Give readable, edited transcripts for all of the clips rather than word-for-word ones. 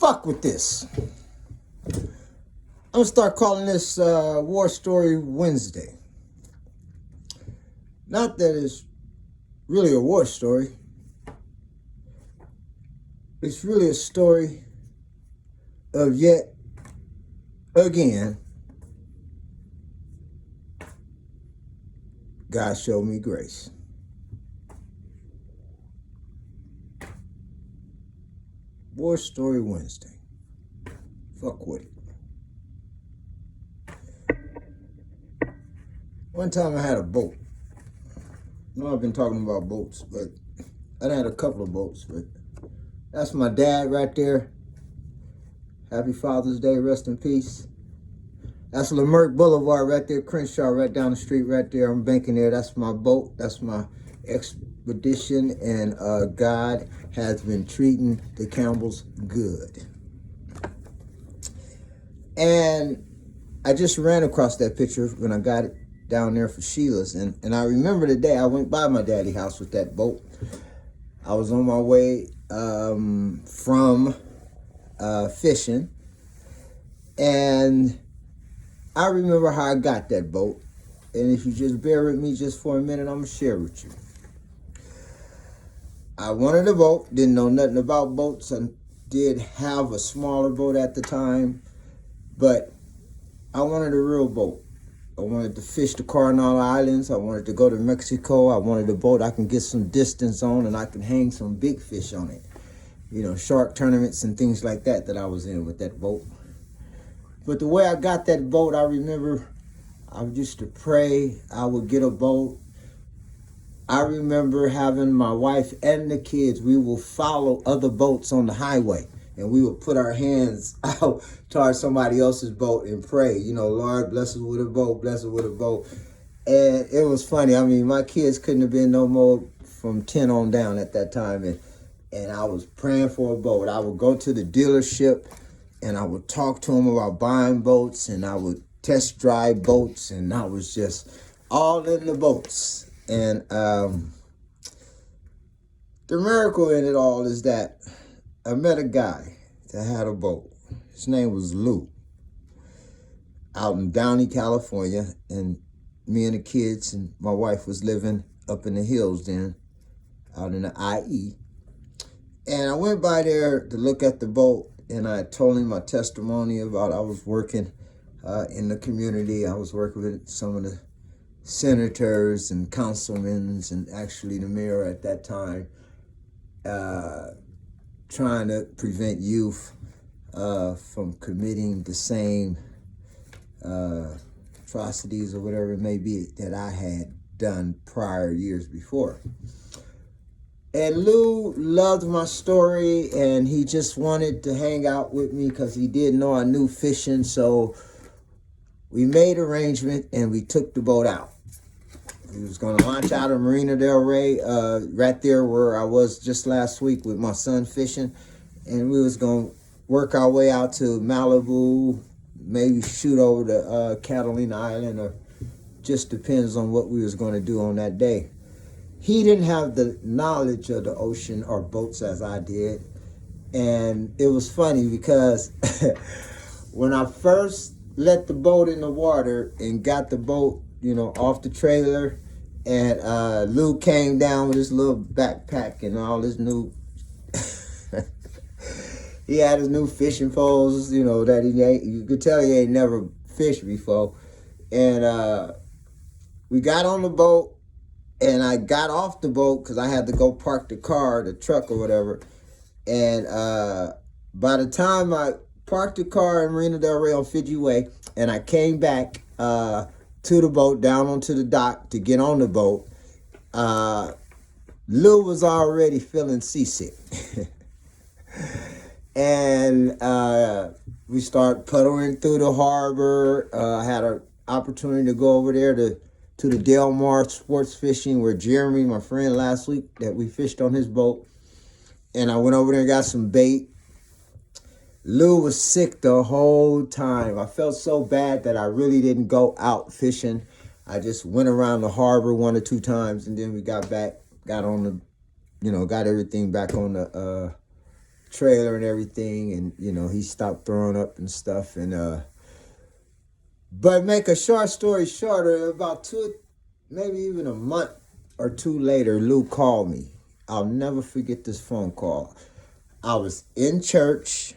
fuck with this. I'm gonna start calling this War Story Wednesday. Not that it's really a war story. It's really a story of yet again, God showed me grace. War Story Wednesday. Fuck with it. One time I had a boat. I know I've been talking about boats, but I had a couple of boats, but that's my dad right there. Happy Father's Day, rest in peace. That's Leimert Boulevard right there, Crenshaw right down the street right there. I'm banking there. That's my boat. That's my expedition, and God has been treating the Campbells good. And I just ran across that picture when I got it down there for Sheila's, and I remember the day I went by my daddy's house with that boat. I was on my way from fishing, and I remember how I got that boat. And if you just bear with me just for a minute, I'm gonna share with you. I wanted a boat, didn't know nothing about boats. I did have a smaller boat at the time, but I wanted a real boat. I wanted to fish the Coronado Islands. I wanted to go to Mexico. I wanted a boat I can get some distance on and I can hang some big fish on it. You know, shark tournaments and things like that I was in with that boat. But the way I got that boat, I remember I used to pray I would get a boat. I remember having my wife and the kids, we will follow other boats on the highway. And we would put our hands out towards somebody else's boat and pray, you know, Lord, bless us with a boat, bless us with a boat. And it was funny. I mean, my kids couldn't have been no more from 10 on down at that time. And I was praying for a boat. I would go to the dealership and I would talk to them about buying boats, and I would test drive boats, and I was just all in the boats. And the miracle in it all is that I met a guy that had a boat. His name was Lou, out in Downey, California, and me and the kids and my wife was living up in the hills then, out in the IE. And I went by there to look at the boat, and I told him my testimony about I was working in the community. I was working with some of the senators and councilmen and actually the mayor at that time, trying to prevent youth from committing the same atrocities or whatever it may be that I had done prior years before. And Lou loved my story, and he just wanted to hang out with me because he did know I knew fishing. So we made arrangement and we took the boat out. We was going to launch out of Marina del Rey, right there where I was just last week with my son fishing. And we was going to work our way out to Malibu, maybe shoot over to Catalina Island, or just depends on what we was going to do on that day. He didn't have the knowledge of the ocean or boats as I did. And it was funny because when I first let the boat in the water and got the boat, you know, off the trailer, and Lou came down with his little backpack and all his new, he had his new fishing poles, you know, that you could tell he ain't never fished before. And we got on the boat, and I got off the boat because I had to go park the car, the truck or whatever. And by the time I parked the car in Marina del Rey on Fiji Way, and I came back to the boat, down onto the dock to get on the boat, Lou was already feeling seasick. And we started puttering through the harbor. I had an opportunity to go over there to the Del Mar sports fishing where Jeremy, my friend last week, that we fished on his boat. And I went over there and got some bait. Lou was sick the whole time. I felt so bad that I really didn't go out fishing. I just went around the harbor 1 or 2 times, and then we got back, got on the, you know, got everything back on the trailer and everything, and you know, he stopped throwing up and stuff. And but make a short story shorter, about two, maybe even a month or two later, Lou called me. I'll never forget this phone call. I was in church.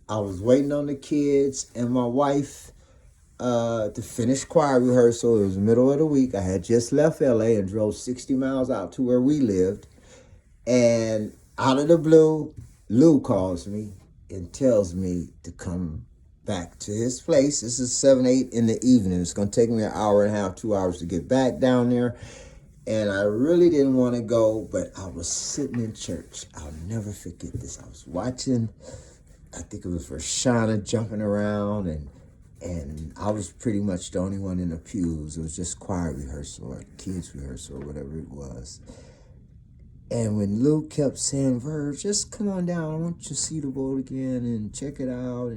I was waiting on the kids and my wife to finish choir rehearsal. It was the middle of the week. I had just left LA and drove 60 miles out to where we lived. And out of the blue, Lou calls me and tells me to come back to his place. This is 7, 8 in the evening. It's going to take me an hour and a half, 2 hours to get back down there. And I really didn't want to go, but I was sitting in church. I'll never forget this. I was watching, I think it was Rashana jumping around, and I was pretty much the only one in the pews. It was just choir rehearsal or kids rehearsal or whatever it was. And when Luke kept saying, Verge, just come on down. I want you to see the boat again and check it out.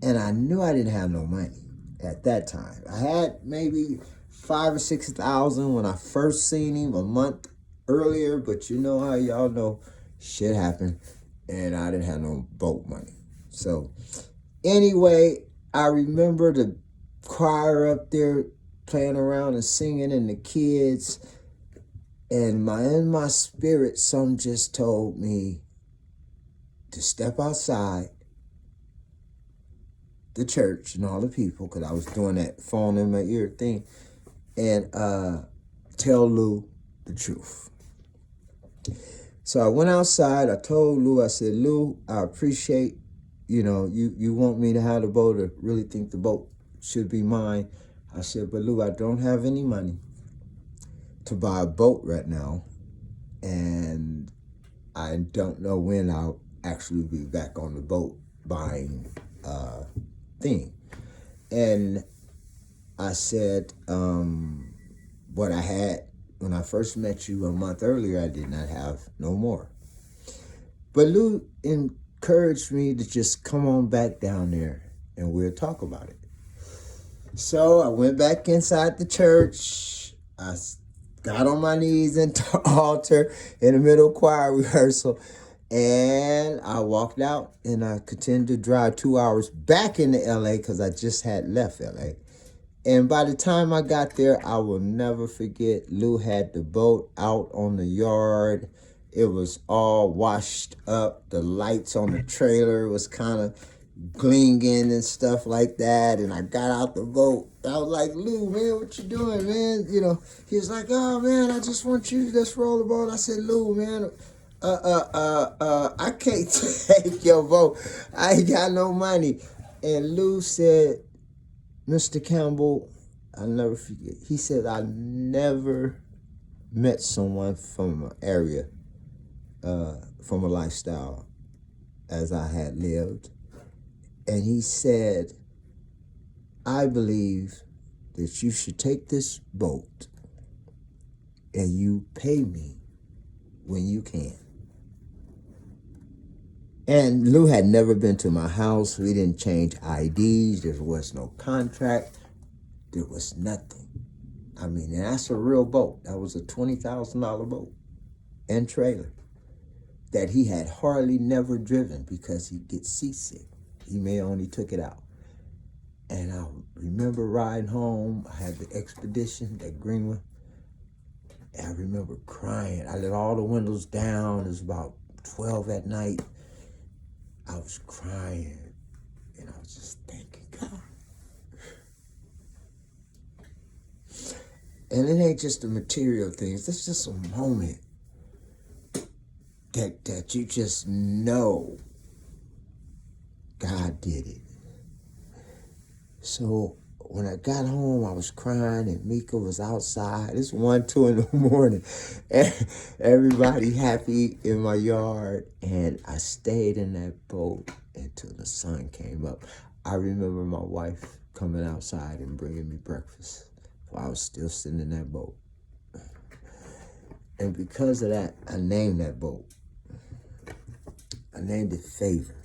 And I knew I didn't have no money at that time. I had maybe 5,000 or 6,000 when I first seen him a month earlier, but you know how y'all know shit happened, and I didn't have no boat money. So anyway, I remember the choir up there playing around and singing, and the kids, and in my spirit, something just told me to step outside the church and all the people, because I was doing that phone in my ear thing, and tell Lou the truth. So I went outside. I told Lou, I said, Lou, I appreciate, you want me to have the boat or really think the boat should be mine. I said, but Lou, I don't have any money to buy a boat right now, and I don't know when I'll actually be back on the boat buying thing. And I said, what I had when I first met you a month earlier, I did not have no more. But Lou encouraged me to just come on back down there and we'll talk about it. So I went back inside the church. I got on my knees in the altar in the middle of choir rehearsal, and I walked out, and I continued to drive 2 hours back into LA because I just had left LA. And by the time I got there, I will never forget, Lou had the boat out on the yard. It was all washed up. The lights on the trailer was kind of glinging and stuff like that. And I got out the boat. I was like, Lou, man, what you doing, man? He was like, oh, man, I just want you to just roll the boat. I said, Lou, man, I can't take your boat. I ain't got no money. And Lou said, Mr. Campbell, I'll never forget. He said, I never met someone from an area, from a lifestyle as I had lived. And he said, I believe that you should take this boat and you pay me when you can. And Lou had never been to my house. We didn't change IDs. There was no contract. There was nothing. I mean, and that's a real boat. That was a $20,000 boat and trailer that he had hardly never driven because he gets seasick. He may only took it out. And I remember riding home. I had the Expedition, that green one. And I remember crying. I let all the windows down. It was about 12 at night. I was crying, and I was just thanking God. And it ain't just the material things. It's just a moment that you just know God did it. So when I got home, I was crying, and Mika was outside. It's 1, 2 in the morning. And everybody happy in my yard. And I stayed in that boat until the sun came up. I remember my wife coming outside and bringing me breakfast while I was still sitting in that boat. And because of that, I named that boat. I named it Favor,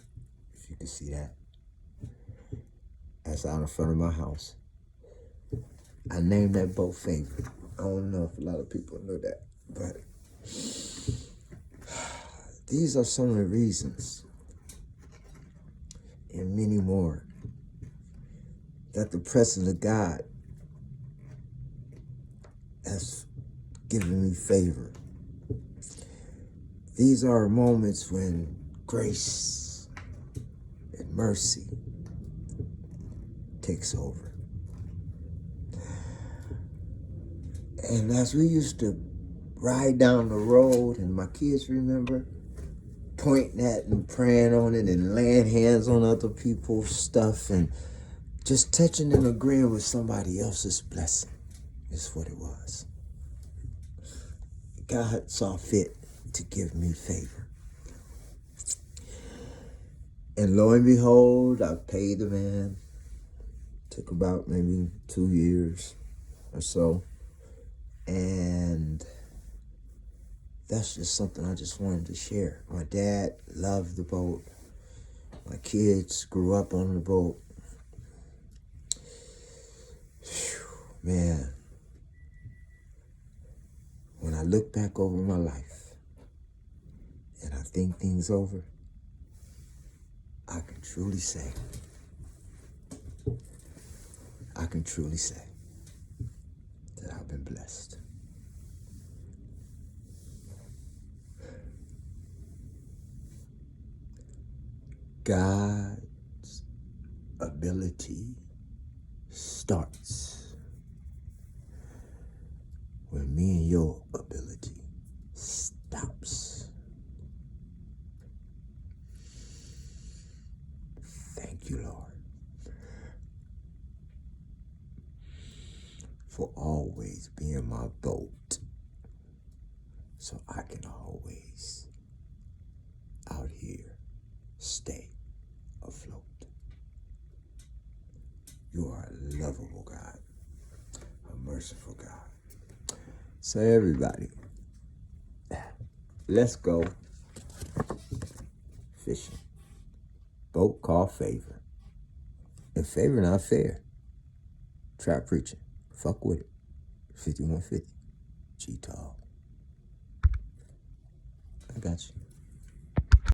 if you can see that. That's out in front of my house. I named that boat Favor. I don't know if a lot of people know that, but these are some of the reasons and many more. That the presence of God has given me favor. These are moments when grace and mercy takes over. And as we used to ride down the road, and my kids remember pointing at and praying on it and laying hands on other people's stuff and just touching and agreeing with somebody else's blessing is what it was. God saw fit to give me favor. And lo and behold, I paid the man. Took about maybe 2 years or so. And that's just something I just wanted to share. My dad loved the boat. My kids grew up on the boat. Whew, man, when I look back over my life and I think things over, I can truly say that I've been blessed. God's ability starts when me and your ability stops. Thank you, Lord, for always being my boat so I can always out here stay afloat. You are a lovable God, a merciful God. So everybody, let's go fishing. Boat called Favor. And favor not fair. Trap preaching. Fuck with it. 5150. G-Tall. I got you.